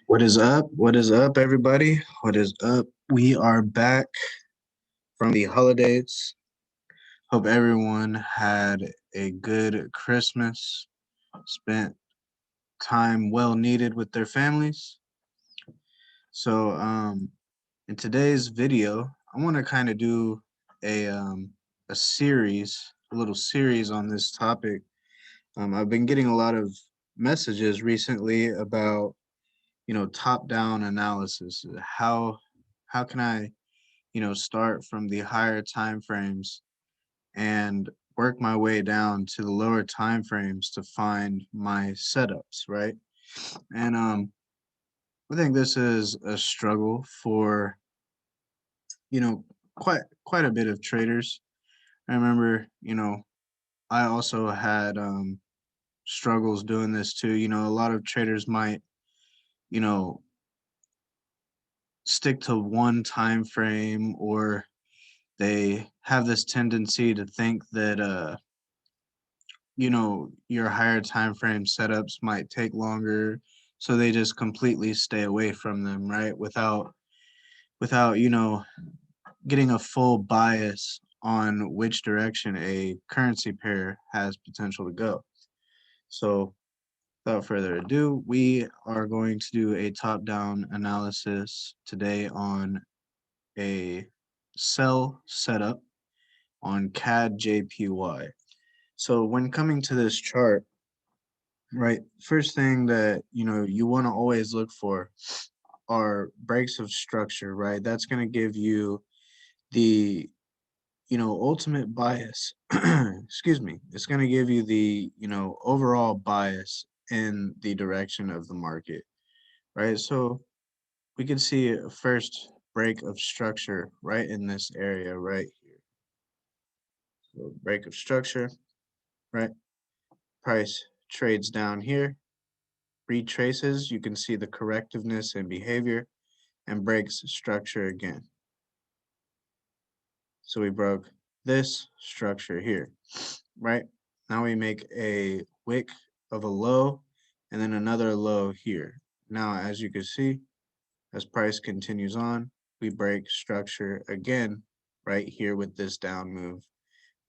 What is up? What is up, everybody? What is up? We are back from the holidays. Hope everyone had a good Christmas, spent time well needed with their families. So, in today's video, I want to kind of do a series, a little series on this topic. I've been getting a lot of messages recently about top-down analysis. How can I start from the higher time frames and work my way down to the lower time frames to find my setups, right? And I think this is a struggle for you know quite a bit of traders. I remember, I also had struggles doing this too. A lot of traders might, you know, stick to one time frame, or they have this tendency to think that your higher time frame setups might take longer, so they just completely stay away from them, right? Without getting a full bias on which direction a currency pair has potential to go. So without further ado, we are going to do a top down analysis today on a sell setup on CAD JPY. So when coming to this chart, right, first thing that you want to always look for are breaks of structure, right? That's going to give you the ultimate bias. Excuse me. It's going to give you the overall bias in the direction of the market, right? So we can see a first break of structure right in this area right here. So break of structure, right? Price trades down here, retraces, you can see the correctiveness and behavior, and breaks structure again. So we broke this structure here, right? Now we make a wick of a low and then another low here. Now, as you can see, as price continues on, we break structure again right here with this down move,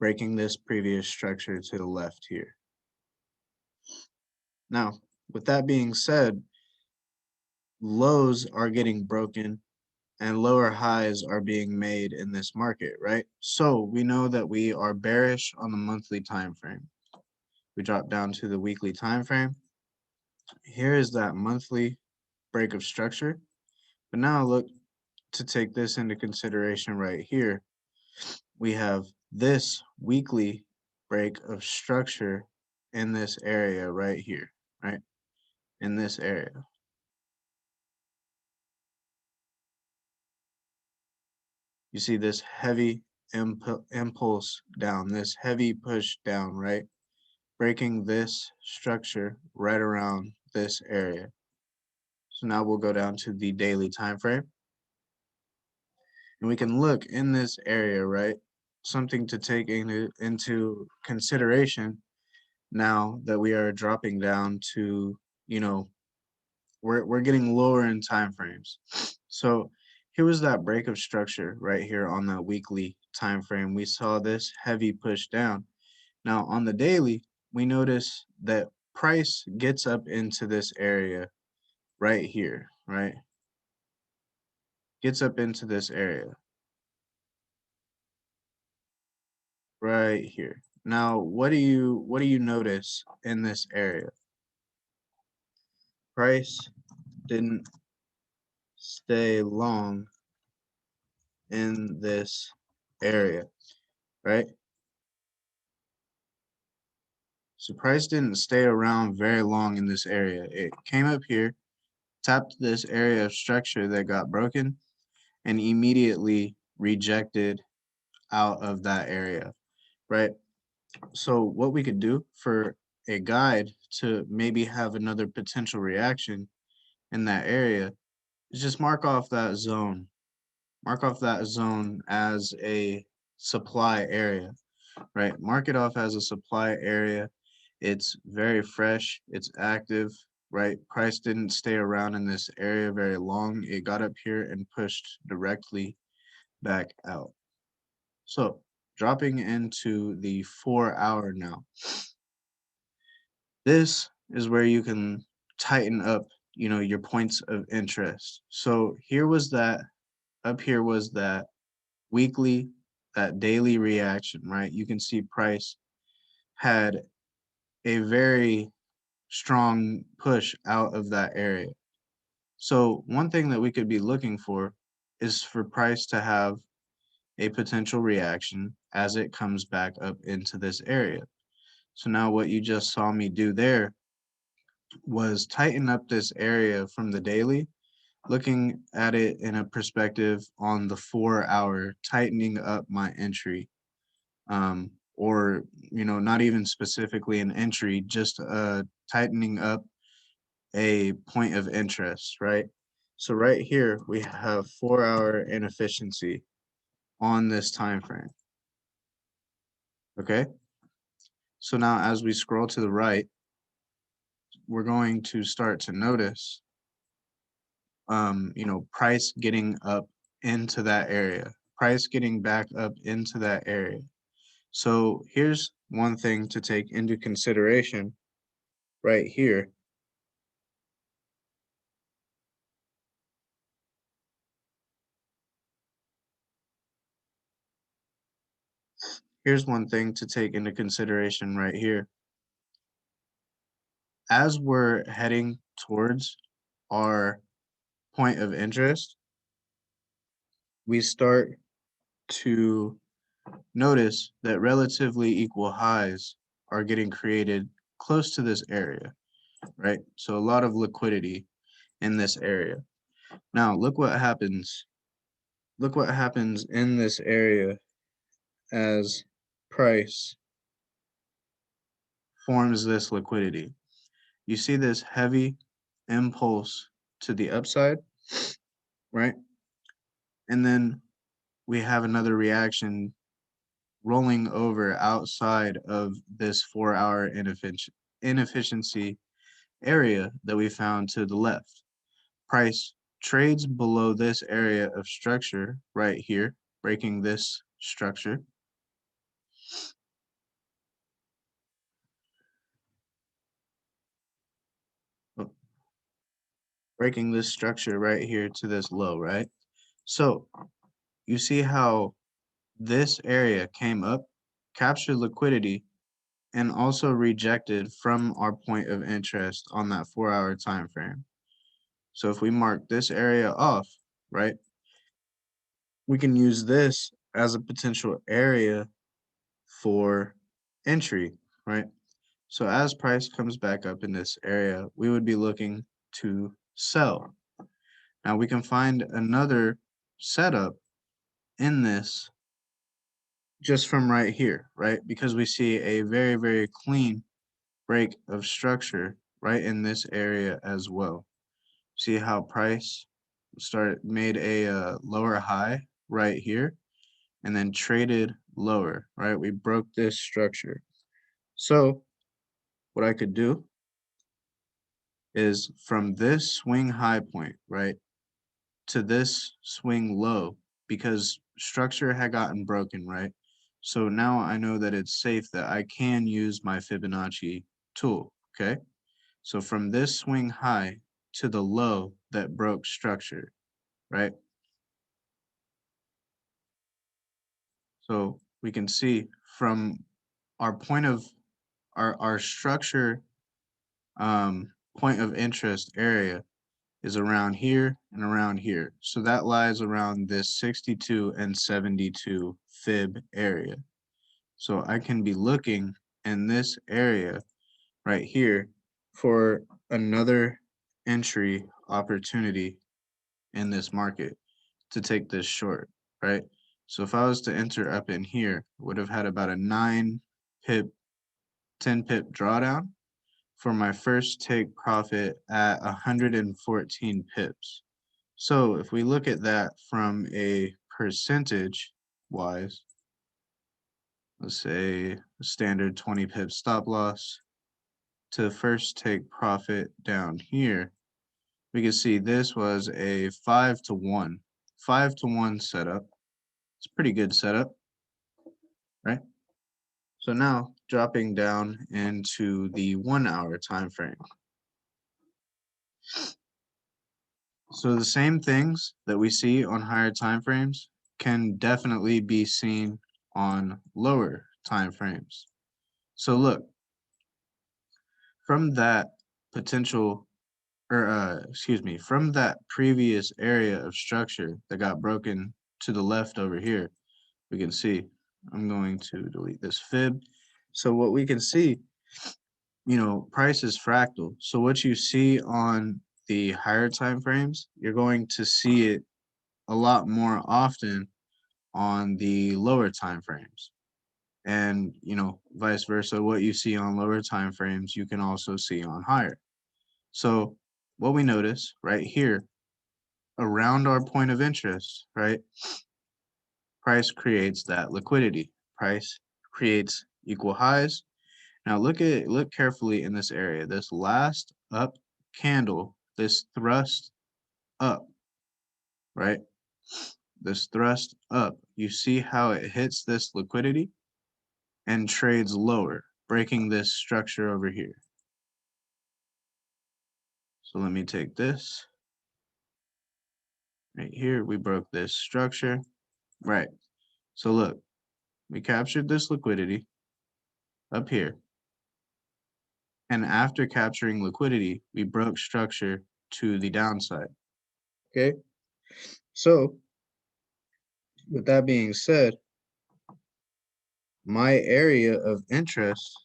breaking this previous structure to the left here. Now, with that being said, lows are getting broken and lower highs are being made in this market, right? So we know that we are bearish on the monthly time frame. We drop down to the weekly time frame. Here is that monthly break of structure. But now look, to take this into consideration right here, we have this weekly break of structure in this area right here, right? In this area. You see this heavy impulse down, this heavy push down, right? Breaking this structure right around this area. So now we'll go down to the daily time frame, and we can look in this area, right? Something to take into consideration now that we are dropping down to, you know, we're getting lower in time frames. So here was that break of structure right here on the weekly time frame. We saw this heavy push down. Now on the daily, we notice that price gets up into this area right here, right? Gets up into this area right here. Now, what do you notice in this area? Price didn't stay long in this area, right? So price didn't stay around very long in this area. It came up here, tapped this area of structure that got broken, and immediately rejected out of that area, right? So what we could do for a guide to maybe have another potential reaction in that area is just mark off that zone. Mark off that zone as a supply area, right? Mark it off as a supply area. It's very fresh, it's active, right? Price didn't stay around in this area very long. It got up here and pushed directly back out. So dropping into the 4 hour now, this is where you can tighten up, your points of interest. So here was that, up here was that weekly, that daily reaction, right? You can see price had a very strong push out of that area. So one thing that we could be looking for is for price to have a potential reaction as it comes back up into this area. So now what you just saw me do there was tighten up this area from the daily, looking at it in a perspective on the 4 hour, tightening up my entry. Or, not even specifically an entry, just tightening up a point of interest, right? So right here, we have 4 hour inefficiency on this time frame, okay? So now as we scroll to the right, we're going to start to notice, price getting up into that area, price getting back up into that area. So here's one thing to take into consideration right here. Here's one thing to take into consideration right here. As we're heading towards our point of interest, we start to notice that relatively equal highs are getting created close to this area, right? So a lot of liquidity in this area. Now, look what happens. Look what happens in this area as price forms this liquidity. You see this heavy impulse to the upside, right? And then we have another reaction rolling over outside of this 4 hour inefficiency area that we found to the left. Price trades below this area of structure right here, breaking this structure. Oh, breaking this structure right here to this low, right? So you see how this area came up, captured liquidity, and also rejected from our point of interest on that 4 hour time frame. So if we mark this area off, right, we can use this as a potential area for entry, right? So as price comes back up in this area, we would be looking to sell. Now we can find another setup in this just from right here, right? Because we see a very, very clean break of structure right in this area as well. See how price made a lower high right here and then traded lower, right? We broke this structure. So what I could do is from this swing high point, right, to this swing low, because structure had gotten broken, right? So now I know that it's safe that I can use my Fibonacci tool, okay? So from this swing high to the low that broke structure, right? So we can see from our point of our structure point of interest area is around here and around here. So that lies around this 62 and 72 fib area. So I can be looking in this area right here for another entry opportunity in this market to take this short, right? So if I was to enter up in here, would have had about a 9 pip, 10 pip drawdown for my first take profit at 114 pips. So if we look at that from a percentage wise, let's say a standard 20 pip stop loss, to first take profit down here, we can see this was a 5-to-1. 5-to-1 setup. It's a pretty good setup, right? So now dropping down into the 1 hour time frame. So the same things that we see on higher time frames can definitely be seen on lower time frames. So look, from that potential, or excuse me, from that previous area of structure that got broken to the left over here, we can see, I'm going to delete this fib. So what we can see, price is fractal. So what you see on the higher time frames, you're going to see it a lot more often on the lower time frames. And, vice versa, what you see on lower time frames, you can also see on higher. So what we notice right here around our point of interest, right? Price creates that liquidity. Price creates equal highs. Now look carefully in this area. This last up candle, this thrust up, right? This thrust up, you see how it hits this liquidity and trades lower, breaking this structure over here. So let me take this. Right here, we broke this structure. Right. So look, we captured this liquidity up here. And after capturing liquidity, we broke structure to the downside. Okay. So with that being said, my area of interest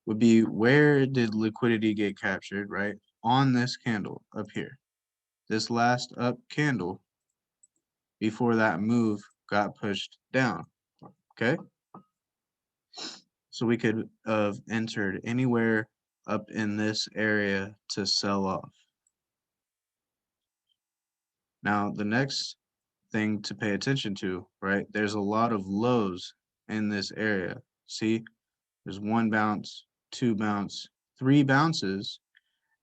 would be, where did liquidity get captured, right? On this candle up here. This last up candle before that move got pushed down. Okay. So we could have entered anywhere up in this area to sell off. Now, the next thing to pay attention to, right? There's a lot of lows in this area. See, there's one bounce, two bounce, three bounces,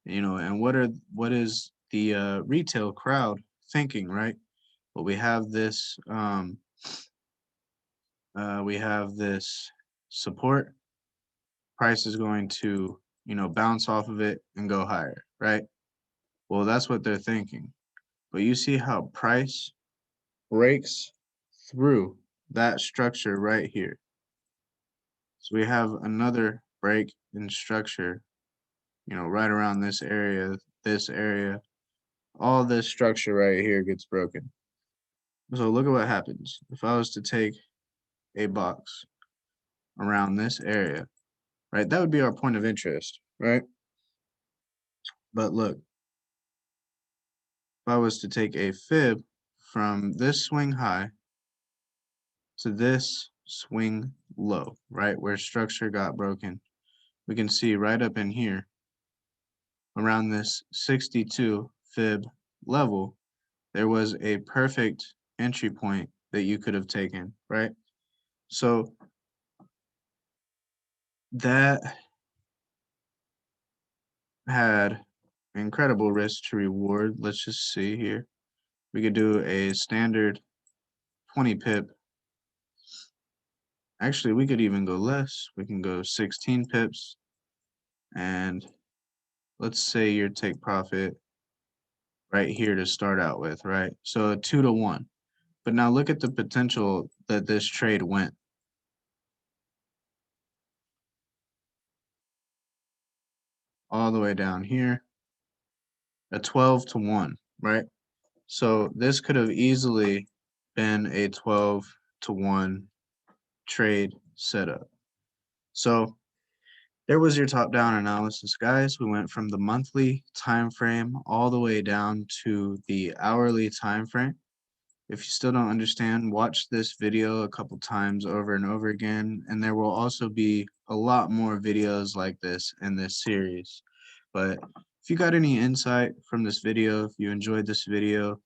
and what is the retail crowd thinking, right? Well, we have this support. Price is going to, bounce off of it and go higher, right? Well, that's what they're thinking. But you see how price breaks through that structure right here. So we have another break in structure, right around this area, all this structure right here gets broken. So look at what happens. If I was to take a box around this area, right, that would be our point of interest, right? But look, if I was to take a fib from this swing high to this swing low, right, where structure got broken, we can see right up in here around this 62 fib level, there was a perfect entry point that you could have taken, right? So that had incredible risk to reward. Let's just see here. We could do a standard 20 pip. Actually, we could even go less. We can go 16 pips. And let's say your take profit right here to start out with, right? So a 2-to-1. But now look at the potential that this trade went. All the way down here, a 12-to-1, right? So this could have easily been a 12-to-1 trade setup. So there was your top-down analysis, guys. We went from the monthly time frame all the way down to the hourly time frame. If you still don't understand, watch this video a couple times over and over again, and there will also be a lot more videos like this in this series. But if you got any insight from this video, if you enjoyed this video,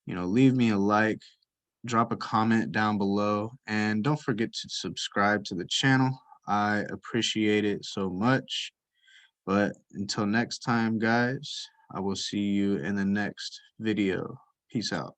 leave me a like, drop a comment down below, and don't forget to subscribe to the channel. I appreciate it so much. But until next time, guys, I will see you in the next video. Peace out.